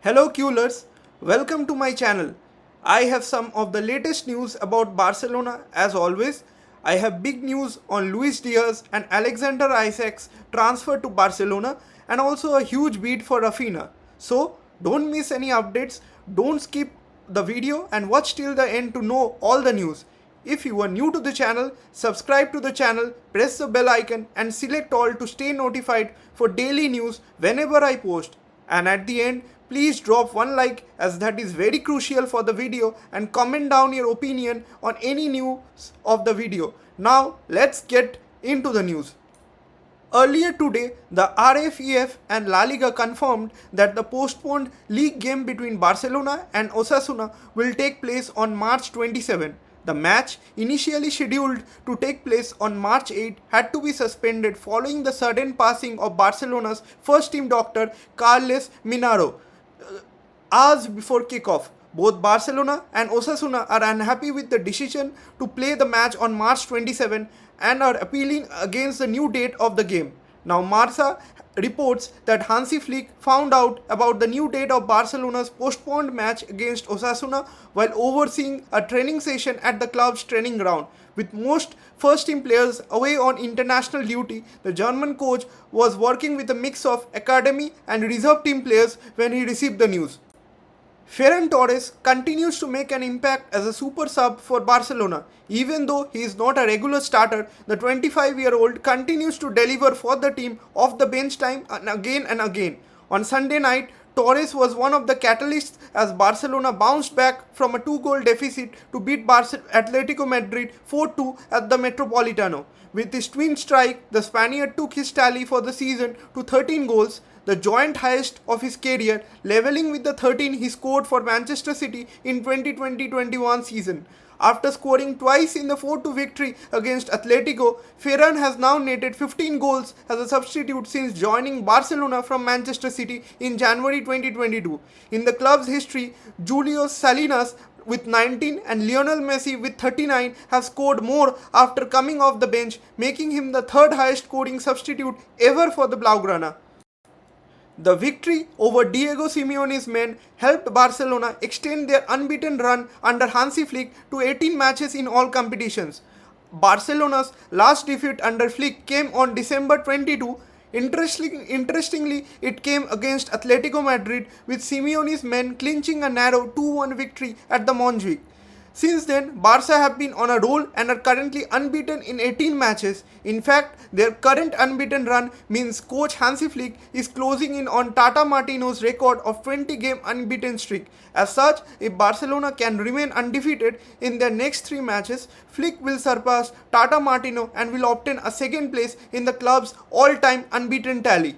Hello Coolers, welcome to my channel. I have some of the latest news about Barcelona as always. I have big news on Luis Diaz and Alexander Isak's transfer to Barcelona and also a huge bid for Raphinha. So don't miss any updates, don't skip the video and watch till the end to know all the news. If you are new to the channel, subscribe to the channel, press the bell icon and select all to stay notified for daily news whenever I post. And at the end, please drop one like as that is very crucial for the video and comment down your opinion on any news of the video. Now let's get into the news. Earlier today, the RFEF and La Liga confirmed that the postponed league game between Barcelona and Osasuna will take place on March 27. The match, initially scheduled to take place on March 8, had to be suspended following the sudden passing of Barcelona's first-team doctor Carles Minaro hours before kickoff. Both Barcelona and Osasuna are unhappy with the decision to play the match on March 27 and are appealing against the new date of the game. Now Marca reports that Hansi Flick found out about the new date of Barcelona's postponed match against Osasuna while overseeing a training session at the club's training ground. With most first-team players away on international duty, the German coach was working with a mix of academy and reserve team players when he received the news. Ferran Torres continues to make an impact as a super sub for Barcelona. Even though he is not a regular starter, the 25-year-old continues to deliver for the team off the bench time and again. On Sunday night, Torres was one of the catalysts as Barcelona bounced back from a 2-goal deficit to beat Atletico Madrid 4-2 at the Metropolitano. With his twin strike, the Spaniard took his tally for the season to 13 goals, the joint highest of his career, leveling with the 13 he scored for Manchester City in 2020-21 season. After scoring twice in the 4-2 victory against Atletico, Ferran has now netted 15 goals as a substitute since joining Barcelona from Manchester City in January 2022. In the club's history, Julio Salinas with 19 and Lionel Messi with 39 have scored more after coming off the bench, making him the third highest scoring substitute ever for the Blaugrana. The victory over Diego Simeone's men helped Barcelona extend their unbeaten run under Hansi Flick to 18 matches in all competitions. Barcelona's last defeat under Flick came on December 22. Interestingly, it came against Atletico Madrid, with Simeone's men clinching a narrow 2-1 victory at the Montjuic. Since then, Barca have been on a roll and are currently unbeaten in 18 matches. In fact, their current unbeaten run means coach Hansi Flick is closing in on Tata Martino's record of 20-game unbeaten streak. As such, if Barcelona can remain undefeated in their next 3 matches, Flick will surpass Tata Martino and will obtain a second place in the club's all-time unbeaten tally.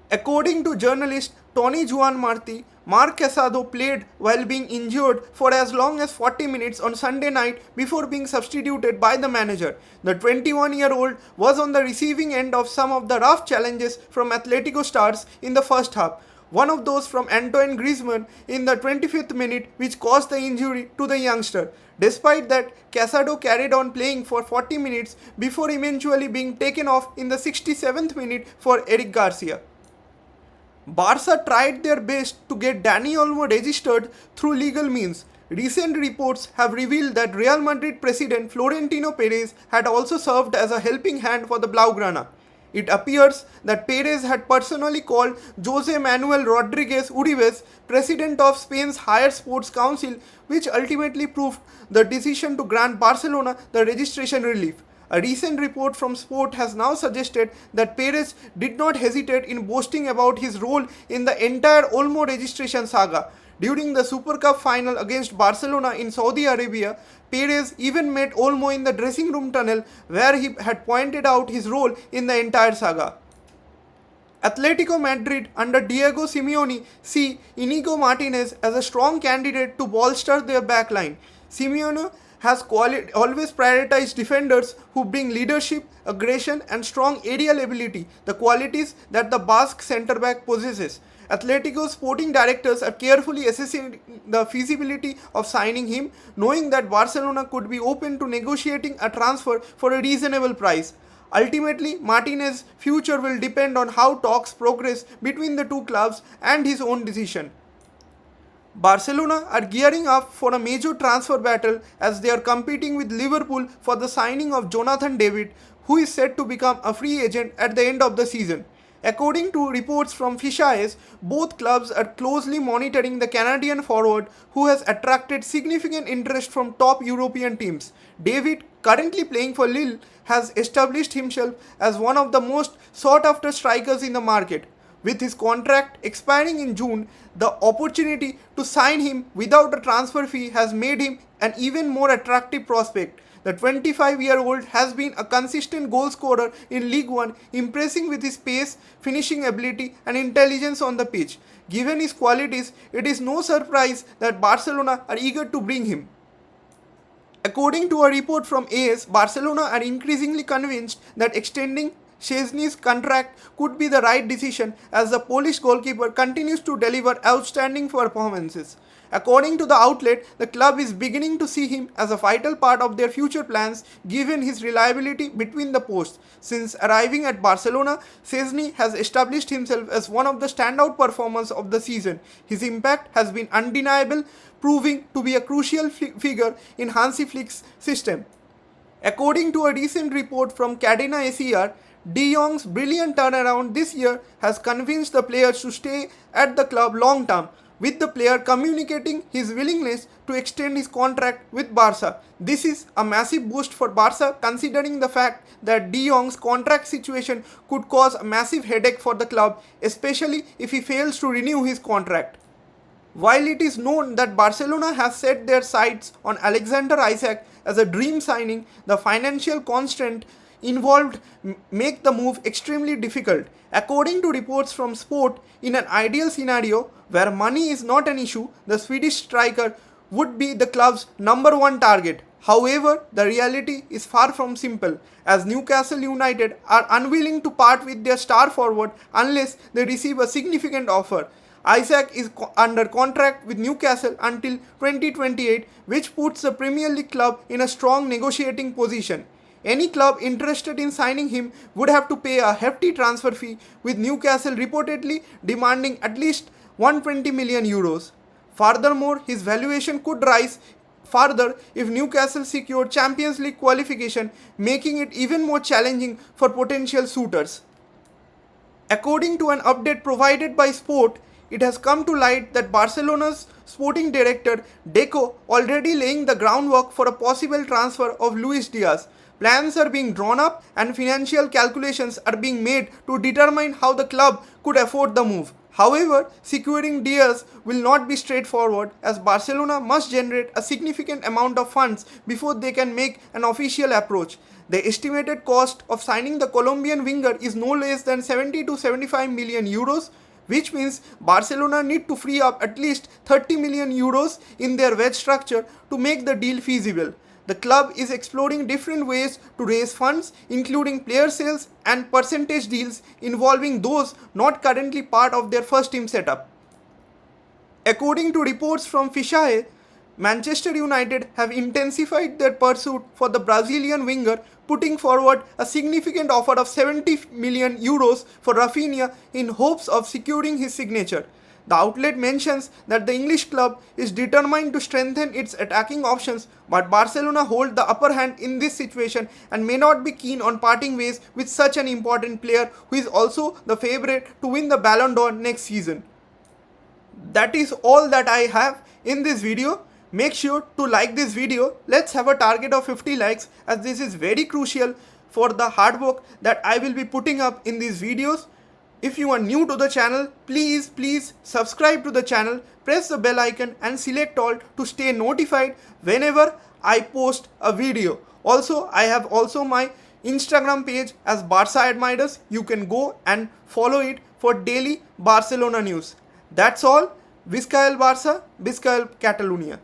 According to journalist Tony Juan Martí, Marc Casado played while being injured for as long as 40 minutes on Sunday night before being substituted by the manager. The 21-year-old was on the receiving end of some of the rough challenges from Atletico stars in the first half. One of those from Antoine Griezmann in the 25th minute, which caused the injury to the youngster. Despite that, Casado carried on playing for 40 minutes before eventually being taken off in the 67th minute for Eric Garcia. Barca tried their best to get Dani Olmo registered through legal means. Recent reports have revealed that Real Madrid president Florentino Perez had also served as a helping hand for the Blaugrana. It appears that Perez had personally called Jose Manuel Rodriguez Uribe, president of Spain's Higher Sports Council, which ultimately proved the decision to grant Barcelona the registration relief. A recent report from Sport has now suggested that Perez did not hesitate in boasting about his role in the entire Olmo registration saga. During the Super Cup final against Barcelona in Saudi Arabia, Perez even met Olmo in the dressing room tunnel where he had pointed out his role in the entire saga. Atletico Madrid under Diego Simeone see Inigo Martinez as a strong candidate to bolster their backline. Simeone has always prioritized defenders who bring leadership, aggression and strong aerial ability, the qualities that the Basque centre-back possesses. Atletico's sporting directors are carefully assessing the feasibility of signing him, knowing that Barcelona could be open to negotiating a transfer for a reasonable price. Ultimately, Martinez's future will depend on how talks progress between the two clubs and his own decision. Barcelona are gearing up for a major transfer battle as they are competing with Liverpool for the signing of Jonathan David, who is set to become a free agent at the end of the season. According to reports from Fish Eyes, both clubs are closely monitoring the Canadian forward who has attracted significant interest from top European teams. David, currently playing for Lille, has established himself as one of the most sought after strikers in the market. With his contract expiring in June, the opportunity to sign him without a transfer fee has made him an even more attractive prospect. The 25-year-old has been a consistent goal scorer in League One, impressing with his pace, finishing ability, and intelligence on the pitch. Given his qualities, it is no surprise that Barcelona are eager to bring him. According to a report from AS, Barcelona are increasingly convinced that extending Szczesny's contract could be the right decision as the Polish goalkeeper continues to deliver outstanding performances. According to the outlet, the club is beginning to see him as a vital part of their future plans given his reliability between the posts. Since arriving at Barcelona, Szczesny has established himself as one of the standout performers of the season. His impact has been undeniable, proving to be a crucial figure in Hansi Flick's system. According to a recent report from Cadena SER, De Jong's brilliant turnaround this year has convinced the players to stay at the club long term, with the player communicating his willingness to extend his contract with Barca. This is a massive boost for Barca considering the fact that De Jong's contract situation could cause a massive headache for the club, especially if he fails to renew his contract. While it is known that Barcelona has set their sights on Alexander Isak as a dream signing, the financial constraint involved make the move extremely difficult. According to reports from Sport, in an ideal scenario where money is not an issue, the Swedish striker would be the club's number one target. However, the reality is far from simple, as Newcastle United are unwilling to part with their star forward unless they receive a significant offer. Isak is under contract with Newcastle until 2028, which puts the Premier League club in a strong negotiating position. Any club interested in signing him would have to pay a hefty transfer fee, with Newcastle reportedly demanding at least 120 million euros. Furthermore, his valuation could rise further if Newcastle secured Champions League qualification, making it even more challenging for potential suitors. According to an update provided by Sport, it has come to light that Barcelona's sporting director Deco already laying the groundwork for a possible transfer of Luis Diaz. Plans are being drawn up and financial calculations are being made to determine how the club could afford the move. However, securing Diaz will not be straightforward as Barcelona must generate a significant amount of funds before they can make an official approach. The estimated cost of signing the Colombian winger is no less than 70 to 75 million euros, which means Barcelona need to free up at least 30 million euros in their wage structure to make the deal feasible. The club is exploring different ways to raise funds, including player sales and percentage deals involving those not currently part of their first team setup. According to reports from Fischae, Manchester United have intensified their pursuit for the Brazilian winger, putting forward a significant offer of 70 million euros for Raphinha in hopes of securing his signature. The outlet mentions that the English club is determined to strengthen its attacking options, but Barcelona hold the upper hand in this situation and may not be keen on parting ways with such an important player who is also the favourite to win the Ballon d'Or next season. That is all that I have in this video. Make sure to like this video. Let's have a target of 50 likes as this is very crucial for the hard work that I will be putting up in these videos. If you are new to the channel, please subscribe to the channel, press the bell icon and select all to stay notified whenever I post a video. Also, I have also my Instagram page as Barca Admirers. You can go and follow it for daily Barcelona news. That's all. Visca el Barça, Visca el Catalunya.